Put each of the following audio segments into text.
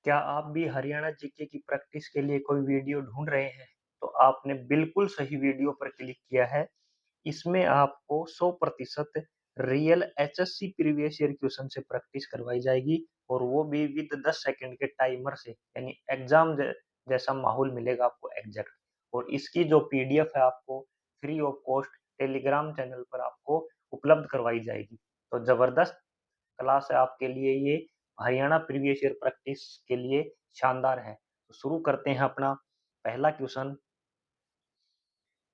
क्या आप भी हरियाणा जीके की प्रैक्टिस के लिए कोई वीडियो ढूंढ रहे हैं? तो आपने बिल्कुल सही वीडियो पर क्लिक किया है। इसमें आपको 100% real HSC previous year question से प्रैक्टिस करवाई जाएगी और वो भी विद 10 सेकंड के टाइमर से, यानी एग्जाम जैसा माहौल मिलेगा आपको एग्जैक्ट। और इसकी जो पीडीएफ है आपको free of cost Telegram channel पर आपको उपलब्ध करवाई जाएगी। तो जबरदस्त क्लास है आपके लिए ये, हरियाणा प्रीवियस ईयर प्रैक्टिस के लिए शानदार है। तो शुरू करते हैं अपना पहला क्वेश्चन।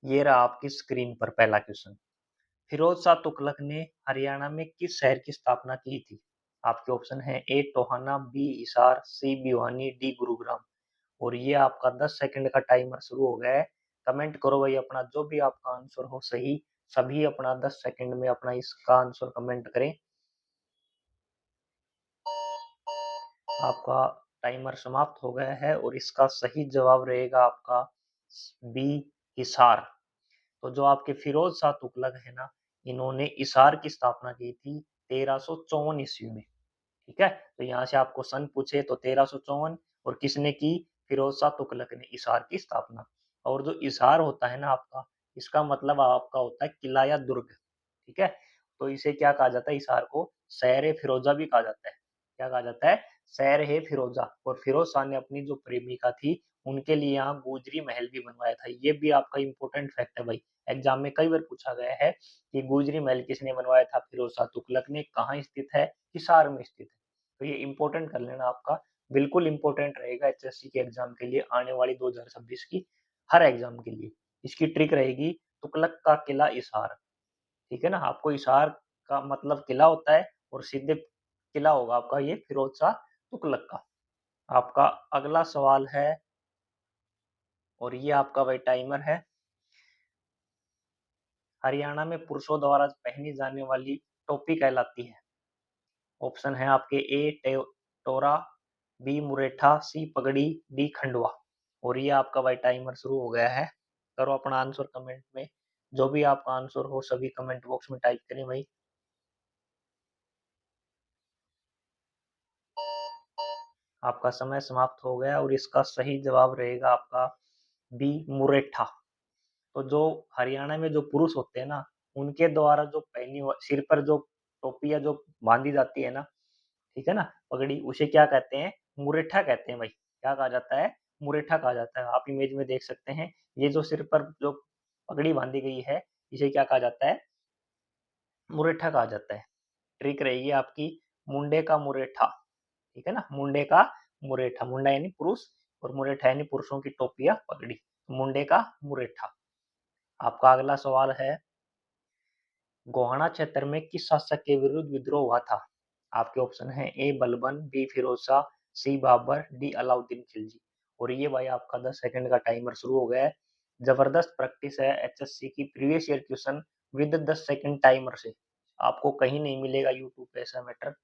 ये रहा आपकी स्क्रीन पर पहला क्वेश्चन। फिरोज शाह तुगलक ने हरियाणा में किस शहर की स्थापना की थी? आपके ऑप्शन है ए टोहाना, बी हिसार, सी भिवानी, डी गुरुग्राम। और ये आपका 10 सेकंड का टाइमर शुरू हो गया है। कमेंट करो भाई अपना जो भी आपका आंसर हो सही, सभी अपना 10 सेकंड में अपना इसका आंसर कमेंट करें। आपका टाइमर समाप्त हो गया है और इसका सही जवाब रहेगा आपका बी हिसार। तो जो आपके फिरोज शाह तुगलक है ना, इन्होंने हिसार की स्थापना की थी 1354 ईस्वी में। ठीक है, तो यहाँ से आपको सन पूछे तो 1354, और किसने की? फिरोज शाह तुगलक ने हिसार की स्थापना। और जो हिसार होता है ना आपका, इसका मतलब आपका होता है किला या दुर्ग। ठीक है, तो इसे क्या कहा जाता है? हिसार को शहर फिरोजा भी कहा जाता है। क्या कहा जाता है? शहर है फिरोजा। और फिरोज शाह ने अपनी जो प्रेमिका थी उनके लिए यहाँ गुजरी महल भी बनवाया था। ये भी आपका इंपॉर्टेंट फैक्ट है भाई, एग्जाम में कई बार पूछा गया है कि गुजरी महल किसने बनवाया था? फिरोज शाह तुगलक ने। कहाँ स्थित है? हिसार में स्थित है। तो ये इंपॉर्टेंट कर लेना, आपका बिल्कुल इंपॉर्टेंट रहेगा एचएससी के एग्जाम के लिए, आने वाली 2026 की हर एग्जाम के लिए। इसकी ट्रिक रहेगी तुगलक का किला हिसार। ठीक है ना, आपको हिसार का मतलब किला होता है और सीधे किला होगा आपका ये फिरोज शाह तुगलक का। आपका अगला सवाल है, और ये आपका भाई टाइमर है। हरियाणा में पुरुषों द्वारा पहनी जाने वाली टोपी कहलाती है? ऑप्शन है आपके ए टोरा, बी मुरेठा, सी पगड़ी, डी खंडवा। और ये आपका भाई टाइमर शुरू हो गया है। करो अपना आंसर कमेंट में, जो भी आपका आंसर हो सभी कमेंट बॉक्स में टाइप करें भाई। आपका समय समाप्त हो गया और इसका सही जवाब रहेगा आपका बी मुरेठा। तो जो हरियाणा में जो पुरुष होते हैं ना, उनके द्वारा जो सिर पर जो टोपी या जो बांधी जाती है ना, ठीक है ना, पगड़ी, उसे क्या कहते हैं? मुरेठा कहते हैं भाई। क्या कहा जाता है? मुरेठा कहा जाता है। आप इमेज में देख सकते हैं, ये जो सिर पर जो पगड़ी बांधी गई है, इसे क्या कहा जाता है? मुरेठा कहा जाता है। ट्रिक रहेगी आपकी मुंडे का मुरेठा। ठीक है ना, मुंडे का मुरेठा। मुंडा यानी पुरुष और मुरेठा यानी पुरुषों की टोपी या पगड़ी। मुंडे का मुरेठा। आपका अगला सवाल है, गोहाना क्षेत्र में किस शासक के विरुद्ध विद्रोह हुआ था? आपके ऑप्शन है ए बलबन, बी फिरोज शाह, सी बाबर, डी अलाउद्दीन खिलजी। और ये भाई आपका 10 सेकंड का टाइमर शुरू हो गया है। जबरदस्त प्रैक्टिस है एचएससी की previous year question with 10 second timer से। आपको कहीं नहीं मिलेगा यूट्यूब पे ऐसा मैटर।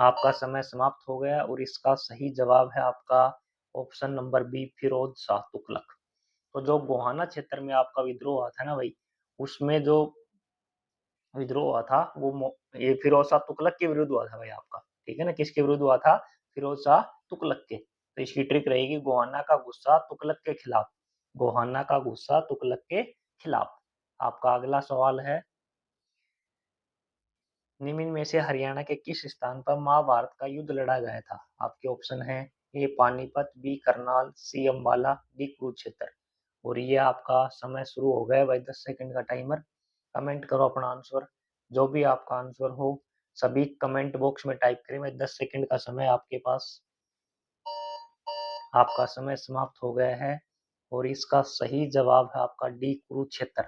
आपका समय समाप्त हो गया और इसका सही जवाब है आपका option number B Firoz Shah Tughlaq. तो जो गोहाना क्षेत्र में आपका विद्रोह हुआ था ना भाई, उसमें जो विद्रोह हुआ था वो ये फिरोज शाह तुगलक के विरुद्ध हुआ था भाई आपका। ठीक है ना, किसके विरुद्ध हुआ था? फिरोज शाह तुगलक के। तो इसकी ट्रिक रहेगी गोहाना का गुस्सा तुगलक के खिलाफ। गोहाना का गुस्सा तुगलक के खिलाफ। आपका अगला सवाल है, निम्न में से हरियाणा के किस स्थान पर महाभारत का युद्ध लड़ा गया था? आपके ऑप्शन है ए पानीपत, बी करनाल, सी अम्बाला, डी कुरुक्षेत्र। और ये आपका समय शुरू हो गया भाई, 10 सेकंड का टाइमर। कमेंट करो अपना आंसर, जो भी आपका आंसर हो सभी कमेंट बॉक्स में टाइप करें भाई। 10 सेकंड का समय आपके पास। आपका समय समाप्त हो गया है और इसका सही जवाब है आपका डी कुरुक्षेत्र।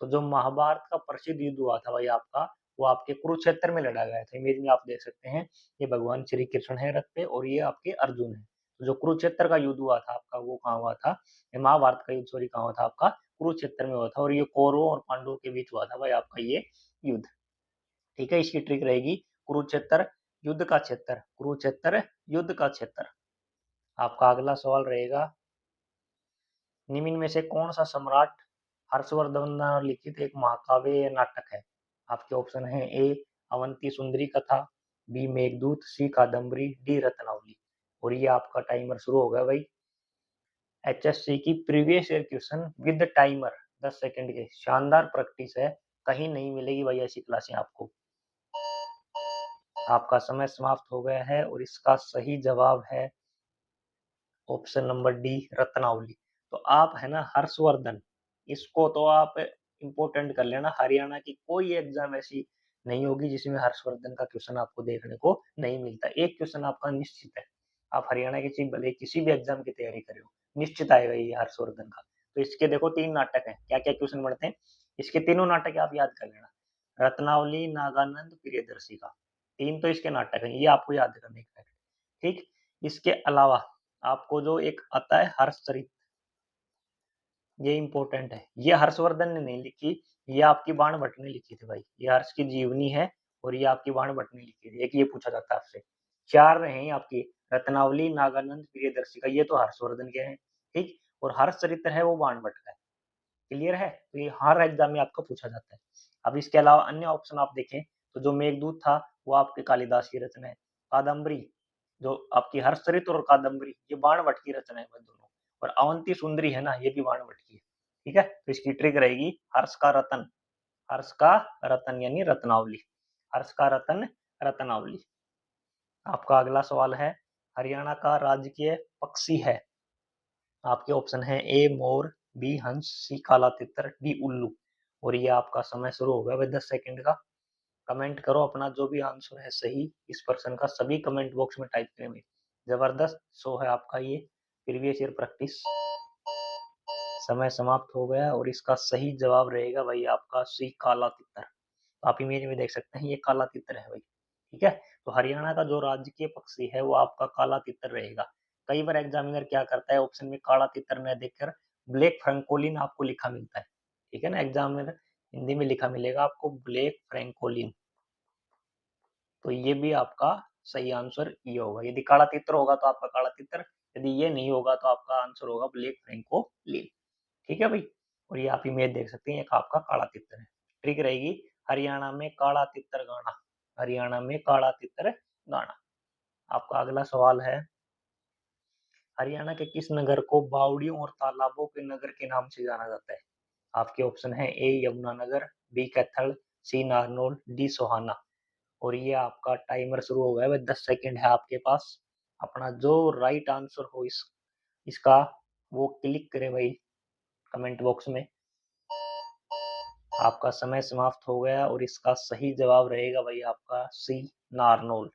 तो जो महाभारत का प्रसिद्ध युद्ध हुआ था भाई आपका, वो आपके कुरुक्षेत्र में लड़ा गया था। इमेज में आप देख सकते हैं, ये भगवान श्री कृष्ण है रथ पे और ये आपके अर्जुन है। तो जो कुरुक्षेत्र का युद्ध हुआ था आपका, वो कहाँ हुआ था? ये महाभारत का युद्ध सॉरी कहाँ हुआ था आपका? कुरुक्षेत्र में हुआ था। और ये कौरवों और पांडवों के बीच हुआ था भाई आपका ये युद्ध। ठीक है, इसकी ट्रिक रहेगी कुरुक्षेत्र युद्ध का क्षेत्र। कुरुक्षेत्र युद्ध का क्षेत्र। आपका अगला सवाल रहेगा, निम्न में से कौन सा सम्राट हर्षवर्धन द्वारा लिखित एक महाकाव्य या नाटक है? आपके ऑप्शन है ए अवंती सुंदरी कथा, बी मेघदूत, सी कादम्बरी, डी रत्नावली। और ये आपका टाइमर शुरू हो गया भाई। एचएससी की previous year question with timer 10 second के, शानदार प्रैक्टिस है, कहीं नहीं मिलेगी भाई ऐसी क्लासें आपको। आपका समय समाप्त हो गया है और इसका सही जवाब है ऑप्शन नंबर डी, रत्नावली। तो आप है ना हर्षवर्धन, इसको तो आप इम्पोर्टेंट कर लेना। हरियाणा की कोई एग्जाम ऐसी नहीं होगी जिसमें हर्षवर्धन का क्वेश्चन आपको देखने को नहीं मिलता। एक क्वेश्चन आपका निश्चित है, आप हरियाणा की भले किसी भी एग्जाम की तैयारी कर रहे हो, निश्चित आएगा ये हर्षवर्धन का। तो इसके देखो 3 नाटक है, क्या क्या क्वेश्चन बनते हैं, इसके तीनों नाटक आप याद कर लेना, रत्नावली, नागानंद, प्रियदर्शी का, 3 तो इसके नाटक है, ये आपको याद करने का है। ठीक, इसके अलावा आपको जो एक आता है हर्षचरित, ये इंपॉर्टेंट है, ये हर्षवर्धन ने नहीं लिखी, ये आपकी बाणभट्ट ने लिखी थी भाई, ये हर्ष की जीवनी है और ये आपकी बाणभट्ट ने लिखी थी। एक ये पूछा जाता है आपसे। 4 रहे आपकी, रत्नावली, नागानंद, प्रियदर्शी का, ये तो हर्षवर्धन के हैं। ठीक, और हर्षचरित्र है वो बाणभट्ट का है। क्लियर है, तो ये हर एग्जाम में आपको पूछा जाता है। अब इसके अलावा अन्य ऑप्शन आप देखें तो जो मेघदूत था वो आपके कालिदास की रचना है। कादम्बरी, जो आपकी हर्षचरित और कादम्बरी, ये बाणभट्ट की रचना है दोनों। और अवंती सुंदरी है ना, ये भी बाणभट्ट की है। ठीक है, तो इसकी ट्रिक रहेगी हर्ष का रतन, हर्ष का रतन यानी रत्नावली, हर्ष का रतन रत्नावली। आपका अगला सवाल है, हरियाणा का राजकीय पक्षी है, आपके ऑप्शन है ए मोर, बी हंस, सी काला तितर, डी उल्लू। और ये आपका समय शुरू हो गया भाई 10 सेकंड का। कमेंट करो अपना जो भी आंसर है सही इस पर्सन का, सभी कमेंट बॉक्स में टाइप करें। जबरदस्त शो है आपका ये प्रीवियस ईयर प्रैक्टिस। समय समाप्त हो गया और इसका सही जवाब रहेगा भाई आपका सी काला तितर। आप इमेज में देख सकते हैं ये काला तितर है भाई। ठीक है, तो हरियाणा का जो राजकीय पक्षी है वो आपका काला तितर रहेगा। कई बार एग्जामिनर क्या करता है, ऑप्शन में काला तितर न देखकर ब्लैक फ्रैंकोलिन आपको लिखा मिलता है। ठीक है ना, एग्जाम में हिंदी में लिखा मिलेगा आपको ब्लैक फ्रैंकोलिन, तो ये भी आपका सही आंसर ये होगा। यदि काला तितर होगा तो आपका काला तितर, यदि ये नहीं होगा तो आपका आंसर होगा ब्लैक फ्रैंकोलिन। ठीक है भाई, और ये आप इमेज देख सकते हैं, एक आपका काला तितर है। ट्रिक रहेगी हरियाणा में काला तितर गाना, हरियाणा में काला तितर गाना। आपका अगला सवाल है, हरियाणा के किस नगर को बावड़ियों और तालाबों के नगर के नाम से जाना जाता है? आपके ऑप्शन है ए यमुनानगर, बी कैथल, सी नारनौल, डी सोहाना। और ये आपका टाइमर शुरू हो गया है, 10 सेकंड है आपके पास। अपना जो राइट आंसर हो इसका वो क्लिक करें भाई कमेंट बॉक्स में। आपका समय समाप्त हो गया और इसका सही जवाब रहेगा भाई आपका सी नारनौल।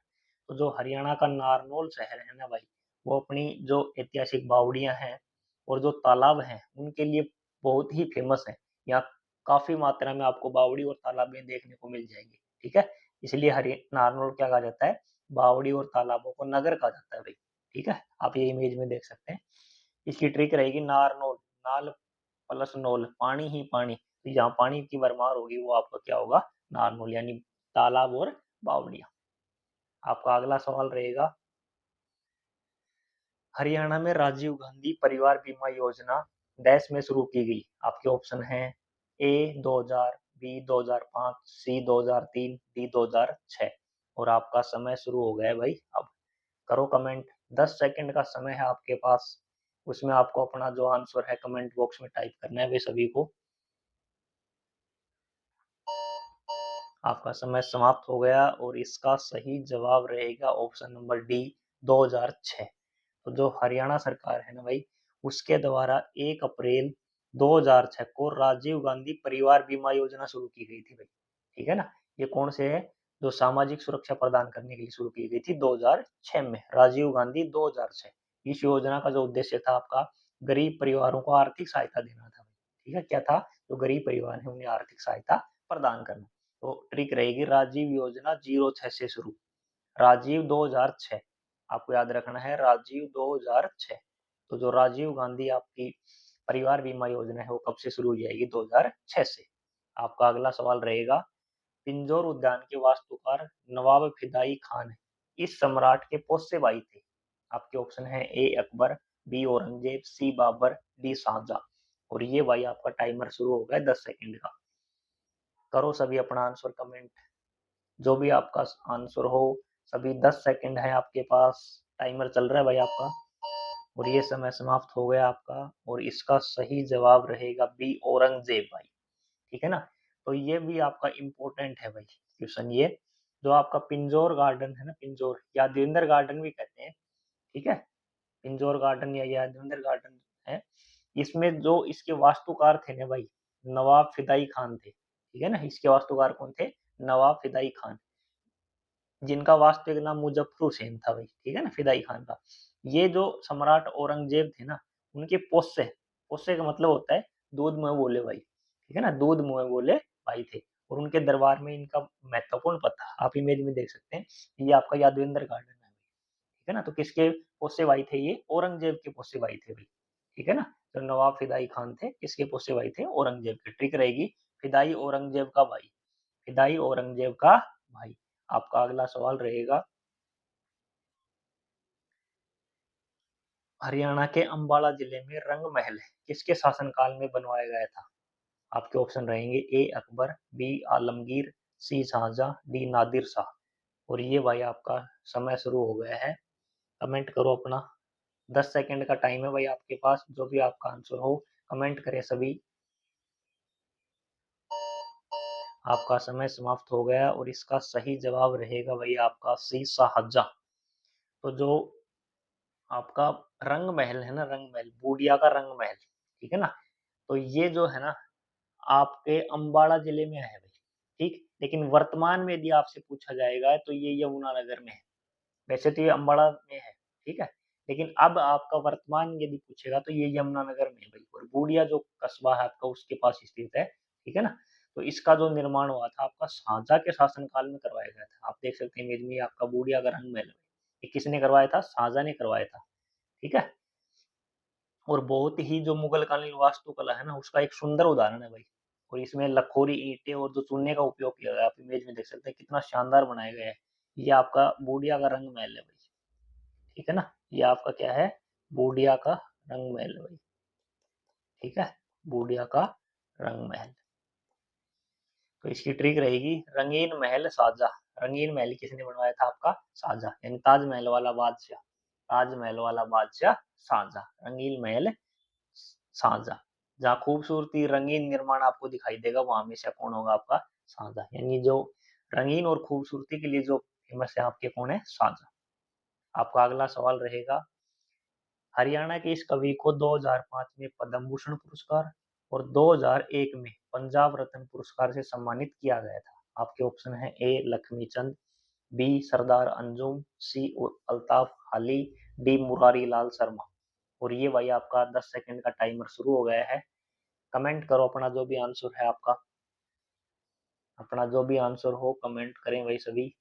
तो जो हरियाणा का नारनौल शहर है ना भाई, वो अपनी जो ऐतिहासिक बावड़ियां हैं और जो तालाब हैं उनके लिए बहुत ही फेमस है। यहाँ काफी मात्रा में आपको बावड़ी और तालाबें देखने को मिल जाएंगी। ठीक है, इसलिए नारनौल क्या कहा जाता है, बावड़ी और तालाबों को नगर कहा जाता है भाई। ठीक है, आप ये इमेज में देख सकते हैं। इसकी ट्रिक रहेगी नारनौल, नाल प्लस नौल, पानी ही पानी, तो जहाँ पानी की भरमार होगी वो आपका क्या होगा, नारनौल यानी तालाब और बावड़ियां। आपका अगला सवाल रहेगा, हरियाणा में राजीव गांधी परिवार बीमा योजना डैश में शुरू की गई। आपके ऑप्शन हैं ए 2000, बी 2005, सी 2003, डी 2006। और आपका समय शुरू हो गया है भाई। अब करो कमेंट, 10 सेकंड का समय है आपके पास, उसमें आपको अपना जो आंसर है कमेंट बॉक्स में टाइप करना है वे सभी को। आपका समय समाप्त हो गया और इसका सही जवाब रहेगा ऑप्शन नंबर डी, 2006। तो जो हरियाणा सरकार है ना भाई, उसके द्वारा 1 अप्रैल 2006 को राजीव गांधी परिवार बीमा योजना शुरू की गई थी भाई। ठीक है ना, ये कौन से है, जो सामाजिक सुरक्षा प्रदान करने के लिए शुरू की गई थी 2006 में, राजीव गांधी 2006। इस योजना का जो उद्देश्य था आपका गरीब परिवारों को आर्थिक सहायता देना था। ठीक है, क्या था, जो गरीब परिवार है उन्हें आर्थिक सहायता प्रदान करना। तो ट्रिक रहेगी राजीव योजना 06 से शुरू, राजीव 2006, आपको याद रखना है राजीव 2006। तो जो राजीव गांधी आपकी परिवार बीमा योजना है वो कब से शुरू हो जाएगी, 2006 से। आपका अगला सवाल रहेगा, पिंजौर उद्यान के वास्तुकार नवाब फिदाई खान इस सम्राट के पोसे भाई थे। आपके ऑप्शन है ए अकबर, बी औरंगजेब, सी बाबर, डी शाहजहां। और ये भाई आपका टाइमर शुरू हो गया 10 सेकंड का। करो सभी अपना आंसर कमेंट, जो भी आपका आंसर हो, सभी 10 सेकंड है आपके पास। टाइमर चल रहा है भाई आपका, और ये समय समाप्त हो गया आपका, और इसका सही जवाब रहेगा बी, औरंगजेब भाई। ठीक है ना। तो ये भी आपका इम्पोर्टेंट है भाई क्वेश्चन ये। जो आपका पिंजौर गार्डन है ना, पिंजौर या देवेंद्र गार्डन भी कहते हैं, ठीक है, पिंजौर गार्डन या यादविंदर गार्डन है। इसमें जो इसके वास्तुकार थे ना भाई, नवाब फिदाई खान थे। ठीक है ना, इसके वास्तुकार कौन थे? नवाब फिदाई खान, जिनका वास्तविक नाम मुजफ्फर हुसैन था भाई। ठीक है ना, फिदाई खान का। ये जो सम्राट औरंगजेब थे ना, उनके पोसे, पोसे का मतलब होता है दूध मुंह बोले भाई। ठीक है ना, दूध मुंह बोले भाई थे, और उनके दरबार में इनका महत्वपूर्ण पता आप इमेज में देख सकते हैं। ये आपका यादविंदर गार्डन है। ठीक है ना, तो किसके पोसे भाई थे? ये औरंगजेब के पोसे भाई थे भाई। ठीक है ना, तो नवाब फिदाई खान थे, किसके पोसे भाई थे? औरंगजेब के। ट्रिक रहेगी, फिदाई औरंगजेब का भाई, फिदाई औरंगजेब का भाई। आपका अगला सवाल रहेगा, हरियाणा के अंबाला जिले में रंग महल किसके शासनकाल में बनवाया गया था? आपके ऑप्शन रहेंगे, ए अकबर, बी आलमगीर, सी शाहजहां, डी नादिर शाह। और ये भाई आपका समय शुरू हो गया है। कमेंट करो अपना, 10 सेकंड का टाइम है भाई आपके पास, जो भी आपका आंसर हो कमेंट करें सभी। आपका समय समाप्त हो गया, और इसका सही जवाब रहेगा भाई आपका सी, शाहजहां। तो जो आपका रंग महल है ना, रंग महल, बूडिया का रंग महल, ठीक है ना, तो ये जो है ना आपके अंबाला जिले में है भाई। ठीक, लेकिन वर्तमान में यदि आपसे पूछा जाएगा तो ये यमुनानगर में है। वैसे तो ये अंबाला में है, ठीक है, लेकिन अब आपका वर्तमान यदि पूछेगा तो ये यमुनानगर में है भाई, और बूडिया जो कस्बा है आपका उसके पास स्थित है। ठीक है ना, तो इसका जो निर्माण हुआ था आपका शाहजहां के शासनकाल में करवाया गया था। आप देख सकते हैं इमेज में, आपका बूडिया का रंग महल, ये किसने करवाया था? शाहजहां ने करवाया था। ठीक है, और बहुत ही जो मुगल कालीन वास्तुकला है ना, उसका एक सुंदर उदाहरण है भाई। और इसमें लखोरी ईंटें और जो चूने का उपयोग किया गया है, आप इमेज में देख सकते हैं कितना शानदार बनाया गया है। ये आपका बूडिया का रंग महल है भाई। ठीक है ना, ये आपका क्या है? बूडिया का रंग महल है भाई। ठीक है, बूडिया का रंग महल। तो इसकी ट्रिक रहेगी, रंगीन महल साजा। रंगीन महल किसने बनवाया था? आपका शाहजहां, यानी ताजमहल वाला बादशाह, ताजमहल वाला बादशाह शाहजहां, रंगीन महल शाहजहां। जहाँ खूबसूरती रंगीन निर्माण आपको दिखाई देगा, वहां हमेशा कौन होगा? आपका शाहजहां, यानी जो रंगीन और खूबसूरती के लिए जो फेमस है आपके, कौन है? शाहजहां। आपका अगला सवाल रहेगा, हरियाणा के इस कवि को 2005 में पद्म भूषण पुरस्कार और 2001 में पंजाब रत्न पुरस्कार से सम्मानित किया गया था। आपके ऑप्शन है, ए लक्ष्मीचंद, बी सरदार अंजुम, सी अल्ताफ हाली, डी मुरारी लाल शर्मा। और ये भाई आपका 10 सेकंड का टाइमर शुरू हो गया है। कमेंट करो अपना जो भी आंसर है आपका, अपना जो भी आंसर हो कमेंट करें भाई सभी।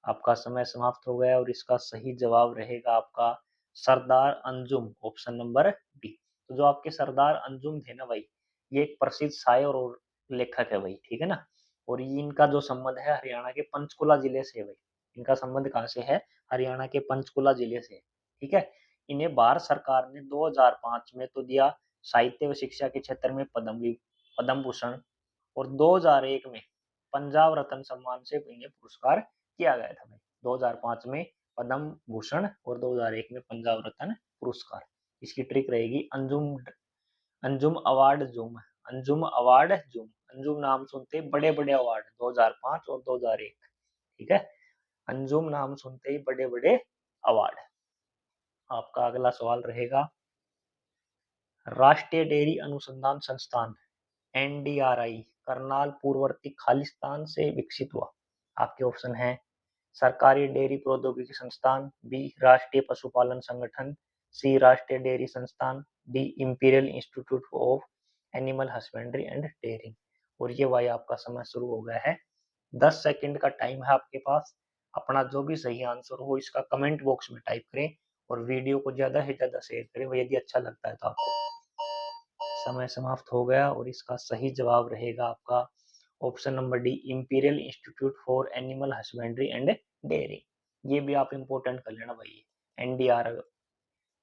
आपका समय समाप्त हो गया, और इसका सही जवाब रहेगा आपका सरदार अंजुम, ऑप्शन नंबर डी। तो जो आपके सरदार अंजुम थे ना भाई, ये एक प्रसिद्ध शायर और लेखक है भाई। ठीक है ना, और ये इनका जो संबंध है हरियाणा के पंचकुला जिले से है भाई। इनका संबंध कहाँ से है? हरियाणा के पंचकुला जिले से। ठीक है, इन्हें भारत सरकार ने 2005 में तो दिया साहित्य व शिक्षा के क्षेत्र में पद्म भूषण, और 2001 में पंजाब रत्न सम्मान से इन्हें पुरस्कार किया गया था भाई। 2005 में पद्म भूषण और 2001 में पंजाब रत्न पुरस्कार। इसकी ट्रिक रहेगी, Anjum, Anjum award zoom, Anjum award zoom, Anjum नाम सुनते ही बड़े बड़े अवार्ड, 2005 और 2001। ठीक है, अंजुम नाम सुनते ही बड़े बड़े अवार्ड। आपका अगला सवाल रहेगा, राष्ट्रीय डेयरी अनुसंधान संस्थान एनडीआरआई करनाल पूर्ववर्ती खालिस्तान से विकसित हुआ। आपके ऑप्शन है, सरकारी डेयरी प्रौद्योगिकी संस्थान, बी राष्ट्रीय पशुपालन संगठन, सी राष्ट्रीय डेयरी संस्थान, D imperial institute of animal husbandry and dairying. और ये भाई आपका समय शुरू हो गया है, 10 सेकंड का टाइम है आपके पास। अपना जो भी सही आंसर हो इसका कमेंट बॉक्स में टाइप करें, और वीडियो को ज्यादा से ज्यादा शेयर करें यदि अच्छा लगता है तो आपको। समय समाप्त हो गया, और इसका सही जवाब रहेगा आपका option number D, imperial institute for animal husbandry and dairying. ये भी आप इंपॉर्टेंट कर लेना भाई,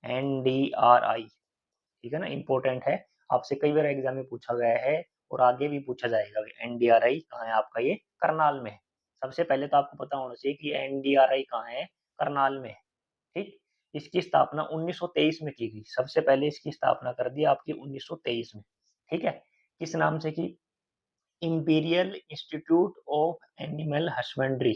एनडीआरआई। ठीक है ना, इंपॉर्टेंट है, आपसे कई बार एग्जाम में पूछा गया है, और आगे भी पूछा जाएगा। एनडीआरआई कहाँ है आपका? ये करनाल में है। सबसे पहले तो आपको पता होना चाहिए कि एनडीआरआई कहाँ है, करनाल में, ठीक। इसकी स्थापना 1923 में की गई, सबसे पहले इसकी स्थापना कर दी आपकी 1923 में, ठीक है। किस नाम से की, imperial institute of animal husbandry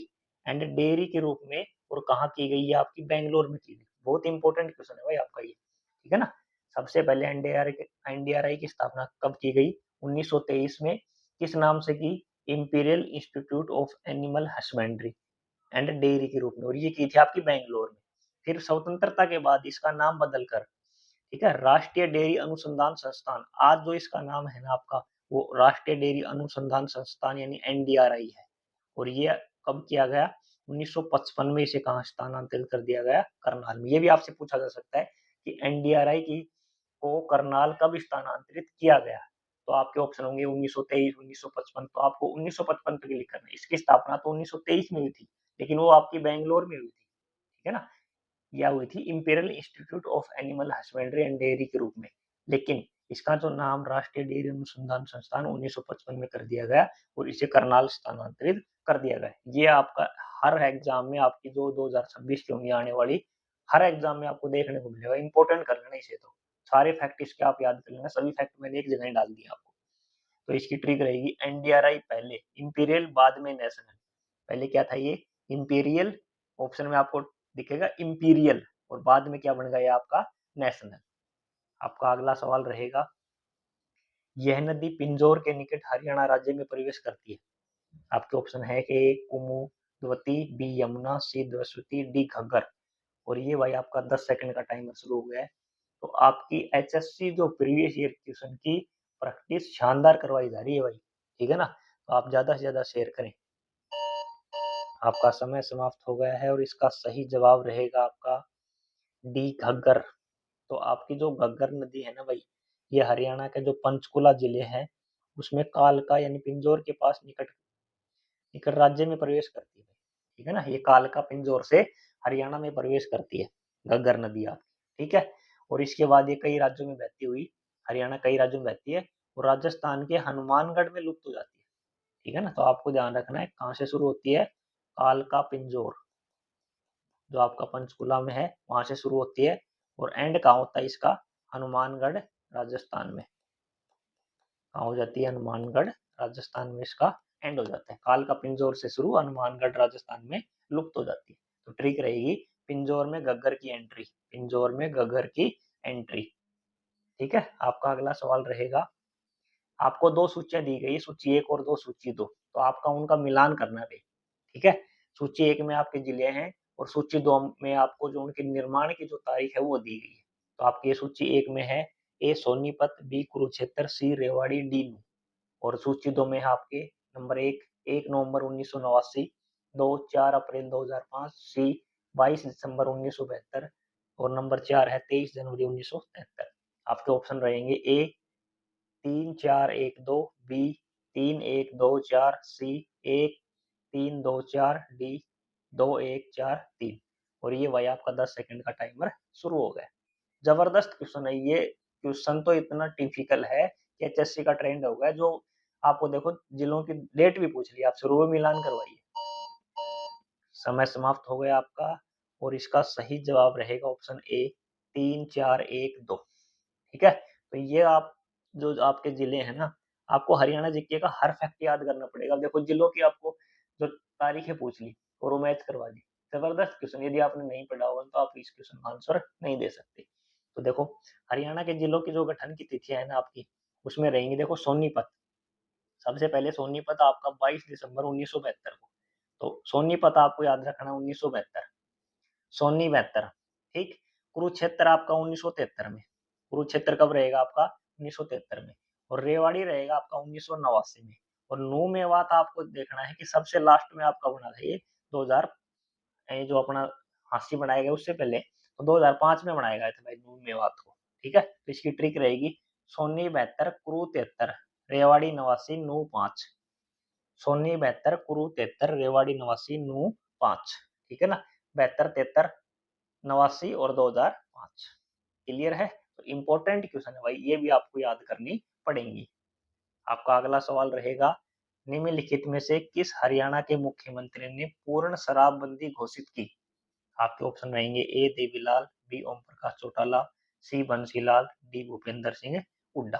and dairy के रूप में, और कहाँ की गई है आपकी, बेंगलोर में की गई। बहुत इंपॉर्टेंट क्वेश्चन है भाई आपका ये, ठीक है ना। सबसे पहले एनडीआरआई की स्थापना कब की गई, 1923 में। किस नाम से की, imperial institute of animal husbandry and dairy के रूप में, और ये की थी आपकी बेंगलोर में। फिर स्वतंत्रता के बाद इसका नाम बदलकर, ठीक है, राष्ट्रीय डेयरी अनुसंधान संस्थान, आज जो इसका नाम है ना आपका, वो राष्ट्रीय डेयरी अनुसंधान संस्थान यानी एनडीआरआई है। और ये कब किया गया, 1955 में इसे कहाँ स्थानांतरित कर दिया गया, करनाल में। ये भी आपसे पूछा जा सकता है कि एनडीआरआई की को करनाल कब स्थानांतरित किया गया, तो आपके ऑप्शन होंगे 1923, 1955। तो आपको 1955 पे क्लिक करना है। इसकी स्थापना तो 1923 में हुई थी, लेकिन वो आपकी बेंगलोर में हुई थी, ठीक है ना। यह हुई थी imperial institute of animal husbandry and dairy के रूप में, लेकिन इसका जो नाम राष्ट्रीय डेयरी अनुसंधान संस्थान 1955 में कर दिया गया और इसे करनाल स्थानांतरित कर दिया गया। ये आपका हर एग्जाम में, आपकी जो 2026 की होंगी आने वाली, हर एग्जाम में आपको देखने को मिलेगा। इंपॉर्टेंट कर लेना इसे, तो सारे फैक्ट इसके आप याद कर लेना, सभी फैक्ट मैंने एक जगह डाल दिया आपको। तो इसकी ट्रिक रहेगी, एनडीआरआई पहले इंपीरियल बाद में नेशनल। पहले क्या था ये, इंपीरियल, ऑप्शन में आपको दिखेगा इंपीरियल, और बाद में क्या बन गया ये आपका नेशनल। आपका अगला सवाल रहेगा, यह नदी पिंजौर के निकट हरियाणा राज्य में प्रवेश करती है। आपके ऑप्शन है कि ए कुमुद्वती, बी यमुना, सी सरस्वती, डी घग्गर। और ये भाई आपका 10 सेकंड का टाइमर शुरू हो गया है। तो आपकी एचएससी जो प्रीवियस ईयर क्वेश्चन की प्रैक्टिस शानदार करवाई जा रही है भाई, ठीक है ना। तो आप ज्यादा से ज्यादा शेयर करें। आपका समय समाप्त हो गया है और इसका सही जवाब रहेगा आपका डी घग्गर। तो आपकी जो घग्गर नदी है ना भाई, ये हरियाणा के जो पंचकुला जिले हैं उसमें कालका यानी पिंजौर के पास निकट निकट राज्य में प्रवेश करती है, ठीक है ना। ये कालका पिंजौर से हरियाणा में प्रवेश करती है घग्गर नदी आपकी, ठीक है। और इसके बाद ये कई राज्यों में बहती हुई, हरियाणा कई राज्यों में बहती है और राजस्थान के हनुमानगढ़ में लुप्त हो जाती है, ठीक है ना। तो आपको ध्यान रखना है कहाँ से शुरू होती है, कालका पिंजौर जो आपका पंचकुला में है वहां से शुरू होती है, और एंड कहाँ होता है इसका, हनुमानगढ़ राजस्थान में। कहाँ हो जाती है, हनुमानगढ़ राजस्थान में इसका एंड हो जाता है। कालका पिंजौर से शुरू, हनुमानगढ़ राजस्थान में लुप्त हो जाती है। तो ट्रिक रहेगी, पिंजौर में घग्गर की एंट्री, पिंजौर में घग्गर की एंट्री, ठीक है। आपका अगला सवाल रहेगा, आपको दो सूचियां दी गई, सूची 1 और 2, सूची 2, तो आपका उनका मिलान करना है, ठीक है। सूची 1 में आपके जिले हैं और सूची 2 में आपको जो उनके निर्माण की जो तारीख है वो दी गई है। तो आपकी ये सूची 1 में है, ए सोनीपत, बी कुरुक्षेत्र, सी रेवाड़ी, डी नू। और सूची 2 में है आपके नंबर 1 नवंबर 1989, 2 4 अप्रैल 2005, सी 22 दिसंबर 1972, और नंबर 4 है 23 जनवरी 1973। आपके ऑप्शन रहेंगे, ए 3 4 1 2, बी 3 1 2 4, सी 1 3 2 4, डी 2 1 4 3। और ये भाई आपका 10 सेकंड का टाइमर शुरू हो गया। जबरदस्त क्वेश्चन है ये, क्वेश्चन तो इतना टिपिकल है कि एचएससी का ट्रेंड हो गया। जो आपको देखो जिलों की डेट भी पूछ लिया, आप शुरू में मिलान करवाइए। समय समाप्त हो गया आपका, और इसका सही जवाब रहेगा ऑप्शन ए 3 4 1 2, ठीक है। तो ये आप जो आपके जिले हैं ना, आपको हरियाणा जीके का हर फैक्ट याद करना पड़ेगा। देखो जिलों की आपको जो तारीखें पूछ ली और वो मैच करवा दी, जबरदस्त क्वेश्चन। यदि आपने नहीं पढ़ा होगा तो आप इस क्वेश्चन का आंसर नहीं दे सकते। तो देखो हरियाणा के जिलों की जो गठन की तिथियां है ना आपकी, उसमें रहेंगी, देखो सोनीपत, सबसे पहले सोनीपत आपका 22 दिसंबर 1972 को। तो सोनीपत आपको याद रखना 1972, सोनी 72, ठीक। कुरुक्षेत्र आपका 1973 में, कुरुक्षेत्र कब रहेगा आपका, 1973 में। और रेवाड़ी रहेगा आपका 1989 में। और नू मेवात आपको देखना है कि सबसे लास्ट में आपका बना था ये 2000, जो अपना हांसी बनाया गया उससे पहले, तो 2005 में बनाया गया था भाई नू मेवात को, ठीक है। तो इसकी ट्रिक रहेगी, सोनी 72, कुरु 73, रेवाड़ी 89, नू 5। सोनी 72, कुरु 73, रेवाड़ी 89, नू 5, ठीक है ना। 72 73 89 और 2005, क्लियर है। तो इंपॉर्टेंट क्वेश्चन है भाई, ये भी आपको याद करनी पड़ेंगी। आपका अगला सवाल रहेगा, निम्नलिखित में से किस हरियाणा के मुख्यमंत्री ने पूर्ण शराबबंदी घोषित की? आपके ऑप्शन रहेंगे ए देवीलाल, बी ओम प्रकाश चौटाला, सी बंसीलाल, डी भूपेंद्र सिंह हुड्डा।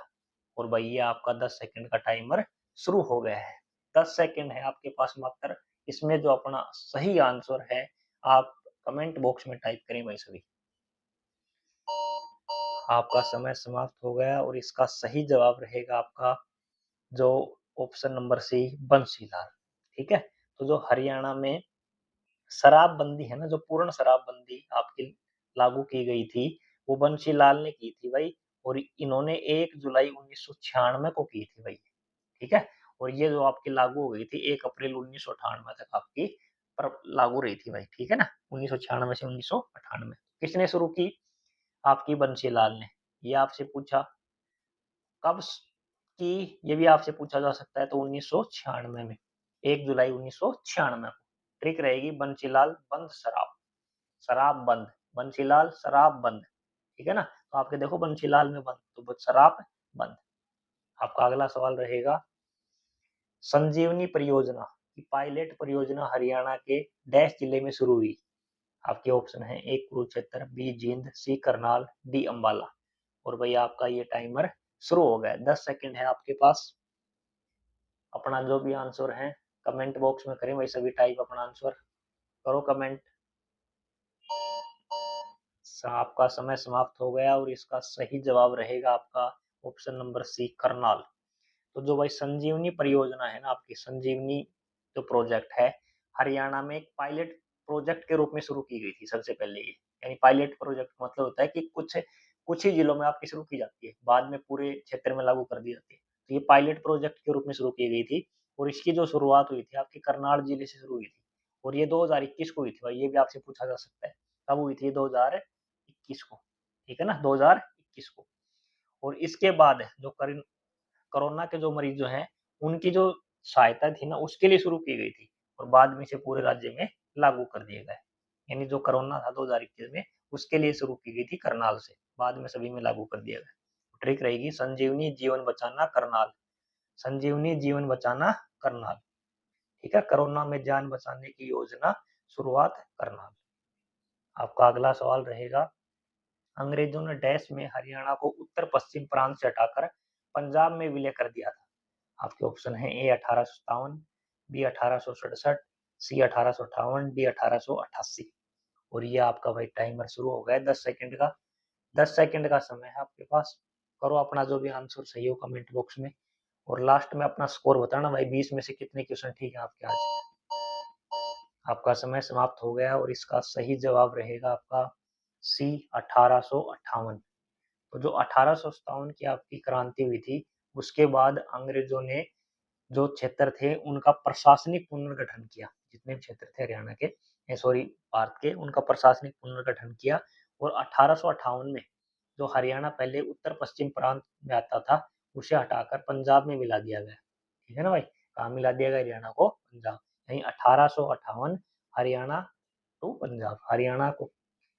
और भाई ये आपका 10 सेकंड का टाइमर शुरू हो गया है। 10 सेकंड है आपके पास मात्र। इसमें जो अपना सही आंसर है आप कमेंट बॉक्स में टाइप करें भाई सभी। आपका समय समाप्त हो गया और इसका सही जवाब रहेगा आपका जो ऑप्शन नंबर सी बंसीलाल। ठीक है, तो जो हरियाणा में शराबबंदी है ना, जो पूर्ण शराबबंदी आपकी लागू की गई थी वो बंसीलाल ने की थी भाई। और इन्होंने 1 जुलाई 1996 को की थी भाई। ठीक है, और ये जो आपकी लागू हो गई थी 1 अप्रैल 1998 तक आपकी पर लागू रही थी भाई। ठीक है ना, 1996 से 1998। किसने शुरू की? आपकी बंसीलाल ने। ये आपसे पूछा कब की, ये भी आपसे पूछा जा सकता है। तो 1996 में, 1 जुलाई 1996 को। ट्रिक रहेगी बंसीलाल बंद शराब, शराब बंद, बंसीलाल शराब बंद। ठीक है ना, तो आपके देखो बंसीलाल में बंद तो शराब बंद। आपका अगला सवाल रहेगा संजीवनी परियोजना की पायलट परियोजना हरियाणा के डैश जिले में शुरू हुई? आपके ऑप्शन है ए कुरुक्षेत्र, बी जींद, सी करनाल, डी अंबाला। और भाई आपका ये टाइमर शुरू हो गया। 10 सेकंड है आपके पास। अपना जो भी आंसर है कमेंट बॉक्स में करें भाई सभी, टाइप अपना आंसर करो कमेंट। आपका समय समाप्त हो गया और इसका सही जवाब रहेगा आपका ऑप्शन नंबर सी करनाल। तो जो भाई संजीवनी परियोजना है ना आपकी, संजीवनी जो प्रोजेक्ट है हरियाणा में एक पायलट प्रोजेक्ट के रूप में शुरू की गई थी सबसे पहले ये। यानी पायलट प्रोजेक्ट मतलब होता है कि कुछ ही जिलों में आपकी शुरू की जाती है, बाद में पूरे क्षेत्र में लागू कर दी जाती है। तो ये पायलट प्रोजेक्ट के रूप में शुरू की गई थी और इसकी जो शुरुआत हुई थी आपकी करनाल जिले से शुरू हुई थी। और ये 2021 को हुई थी भाई, ये भी आपसे पूछा जा सकता है कब हुई थी, 2021 को। ठीक है ना, 2021 को। और इसके बाद जो कोरोना के जो मरीज जो हैं उनकी जो सहायता थी ना उसके लिए शुरू की गई थी और बाद में इसे पूरे राज्य में लागू कर दिया गया। यानी जो कोरोना था 2021 में उसके लिए शुरू की गई थी करनाल से, बाद में सभी में लागू कर दिया गया। ट्रिक रहेगी संजीवनी जीवन बचाना करनाल, संजीवनी जीवन बचाना करनाल। ठीक है, कोरोना में जान बचाने की योजना शुरुआत करनाल। आपका अगला सवाल रहेगा अंग्रेजों ने डैश में हरियाणा को उत्तर पश्चिम प्रांत से हटाकर पंजाब में विलय कर दिया था? आपके ऑप्शन है ए 1857, बी 1867, सी 1858, डी 1888। और ये आपका भाई टाइमर शुरू हो गया 10 सेकंड का। 10 सेकंड का समय है आपके पास। करो अपना जो भी आंसर सही हो कमेंट बॉक्स में और लास्ट में अपना स्कोर बताना भाई 20 में से कितने क्वेश्चन ठीक है आपके आज। आपका समय समाप्त हो गया और इसका सही जवाब रहेगा आपका सी 1858। तो जो 1857 की आपकी क्रांति हुई थी उसके बाद अंग्रेजों ने जो क्षेत्र थे उनका प्रशासनिक पुनर्गठन किया। जितने क्षेत्र थे हरियाणा के सॉरी भारत के, उनका प्रशासनिक पुनर्गठन किया। और 1858 में जो हरियाणा पहले उत्तर पश्चिम प्रांत में आता था उसे हटाकर पंजाब में मिला दिया गया। ठीक है ना भाई, कहाँ मिला दिया गया? हरियाणा को पंजाब। यानी 1858 हरियाणा टू पंजाब, हरियाणा को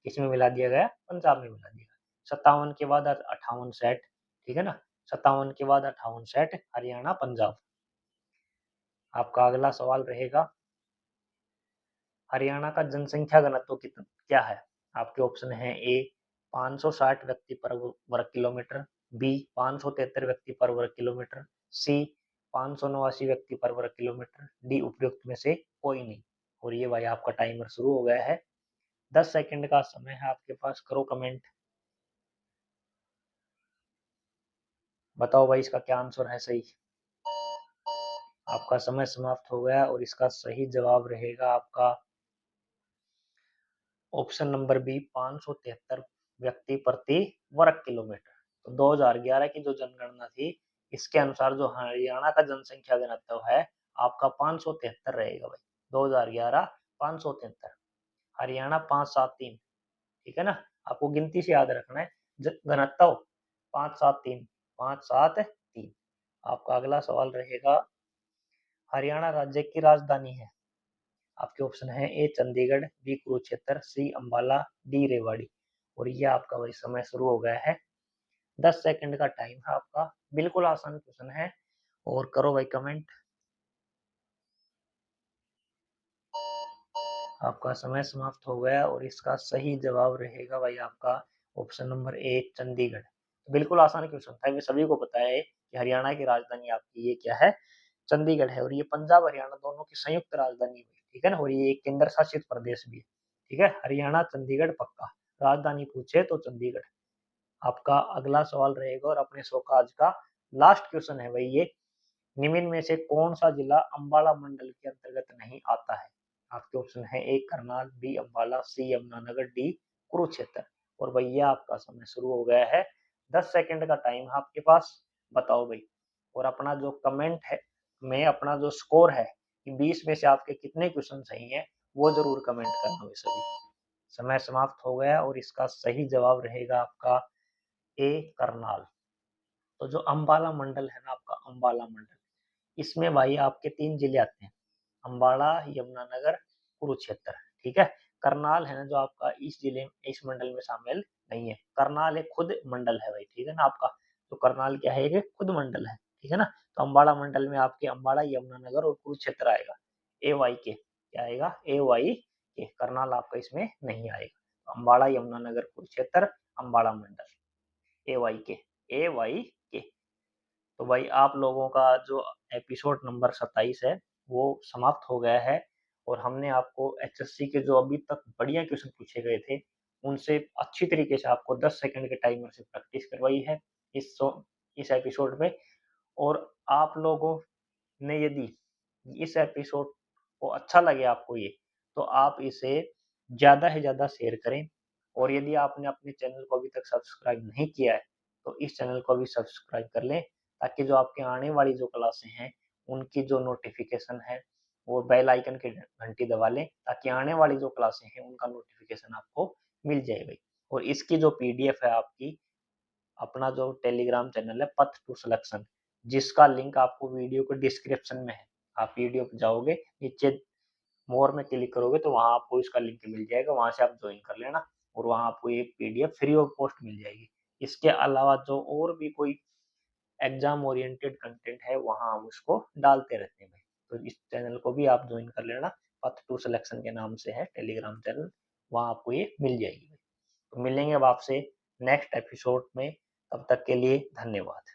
किसमें मिला दिया गया? पंजाब में मिला दिया गया। 57 के बाद 58 सेट। ठीक है ना, 57 के बाद 58 सेट हरियाणा पंजाब। आपका अगला सवाल रहेगा हरियाणा का जनसंख्या घनत्व कितना क्या है? आपके ऑप्शन है ए 560 व्यक्ति पर वर्ग किलोमीटर, बी 573 व्यक्ति पर वर्ग किलोमीटर, सी 589 व्यक्ति पर वर्ग किलोमीटर, डी उपयुक्त में से कोई नहीं। और ये भाई आपका टाइमर शुरू हो गया है। 10 सेकंड का समय है आपके पास। करो कमेंट, बताओ भाई इसका क्या आंसर है सही। आपका समय समाप्त हो गया और इसका सही जवाब रहेगा आपका ऑप्शन नंबर बी 573 व्यक्ति प्रति वर्ग किलोमीटर। तो 2011 की जो जनगणना थी इसके अनुसार जो हरियाणा का जनसंख्या घनत्व है आपका 573 रहेगा भाई। 2011 573, हरियाणा 573। ठीक है ना, आपको गिनती से याद रखना है घनत्व 573 573। आपका अगला सवाल रहेगा हरियाणा राज्य की राजधानी है? आपके ऑप्शन है ए चंडीगढ़, बी कुरुक्षेत्र, सी अंबाला, डी रेवाड़ी। और ये आपका भाई समय शुरू हो गया है। 10 सेकंड का टाइम है आपका। बिल्कुल आसान क्वेश्चन है और करो भाई कमेंट। आपका समय समाप्त हो गया और इसका सही जवाब रहेगा भाई आपका ऑप्शन नंबर ए चंडीगढ़। तो बिल्कुल आसान क्वेश्चन था, ये सभी को पता है कि हरियाणा की राजधानी आपकी ये क्या है, चंडीगढ़ है, और ये पंजाब हरियाणा दोनों की संयुक्त राजधानी हुई, ठीक है ना, और ये एक केंद्र शासित प्रदेश भी है, ठीक है, हरियाणा चंडीगढ़ पक्का, राजधानी पूछे तो चंडीगढ़। आपका अगला सवाल रहेगा और अपने शो का आज का लास्ट क्वेश्चन है भाई ये, निम्न में से कौन सा जिला अंबाला मंडल के अंतर्गत नहीं आता है। आपके ऑप्शन है ए करनाल, बी अंबाला, सी यमुनानगर, डी कुरुक्षेत्र। और भैया आपका समय शुरू हो गया है, 10 सेकंड का टाइम है आपके पास, बताओ भाई। और अपना जो कमेंट है में अपना जो स्कोर है कि 20 में से आपके कितने क्वेश्चन सही है वो जरूर कमेंट करना भाई सभी। समय समाप्त हो गया और इसका सही जवाब रहेगा आपका ए करनाल। तो जो अंबाला मंडल है ना आपका, अंबाला मंडल, इसमें भाई आपके 3 जिले आते हैं, अंबाला, यमुनानगर, कुरुक्षेत्र, ठीक है। करनाल है ना जो आपका इस जिले इस मंडल में शामिल नहीं है, करनाल एक खुद मंडल है भाई, ठीक है ना आपका। तो करनाल क्या है, एक खुद मंडल है, ठीक है ना। तो अंबाला मंडल में आपके अंबाला, यमुनानगर और कुरुक्षेत्र आएगा, ए वाई के, क्या आएगा, ए वाई के, करनाल आपका इसमें नहीं आएगा। तो अंबाला, यमुनानगर, कुरुक्षेत्र, अंबाला मंडल, ए वाई के, ए वाई के। तो भाई आप लोगों का जो एपिसोड नंबर 27 है वो समाप्त हो गया है, और हमने आपको एचएससी के जो अभी तक बढ़िया क्वेश्चन पूछे गए थे उनसे अच्छी तरीके से आपको 10 सेकंड के टाइमर से प्रैक्टिस करवाई है इस एपिसोड में। और आप लोगों ने यदि इस एपिसोड को अच्छा लगे आपको ये, तो आप इसे ज़्यादा से ज़्यादा शेयर करें। और यदि आपने अपने चैनल को अभी तक सब्सक्राइब नहीं किया है तो इस चैनल को भी सब्सक्राइब कर लें, ताकि जो आपके आने वाली जो क्लासें हैं उनकी जो नोटिफिकेशन है वो बेल आइकन की घंटी दबा लें, ताकि आने वाली जो क्लासें हैं उनका नोटिफिकेशन आपको मिल जाए भाई। और इसकी जो पीडीएफ है आपकी, अपना जो टेलीग्राम चैनल है पथ टू सिलेक्शन, जिसका लिंक आपको वीडियो के डिस्क्रिप्शन में है, आप वीडियो पे जाओगे नीचे मोर में क्लिक करोगे तो वहां आपको इसका लिंक मिल जाएगा, वहां से आप ज्वाइन कर लेना और वहां आपको एक पीडीएफ फ्री ऑफ कॉस्ट मिल जाएगी। इसके अलावा जो और भी कोई एग्जाम ओरिएंटेड कंटेंट है वहां हम उसको डालते रहते हैं भाई, तो इस चैनल को भी आप ज्वाइन कर लेना, पथ टू सिलेक्शन के नाम से है टेलीग्राम चैनल, वहां आपको ये मिल जाएगी। तो मिलेंगे अब आपसे नेक्स्ट एपिसोड में, तब तक के लिए धन्यवाद।